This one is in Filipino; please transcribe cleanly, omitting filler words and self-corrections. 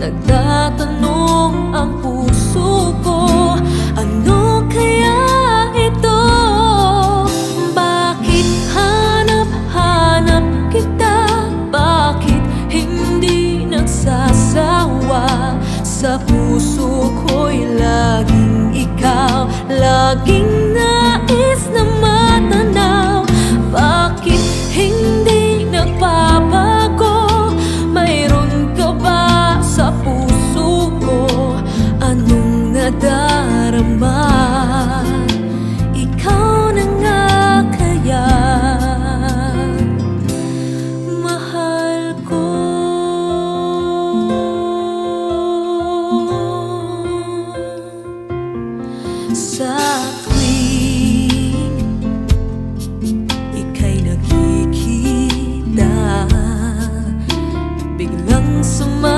Nagtatanong ang puso ko, ano kaya ito? Bakit hanap-hanap kita? Bakit hindi nagsasawa? Sa puso ko'y laging ikaw, laging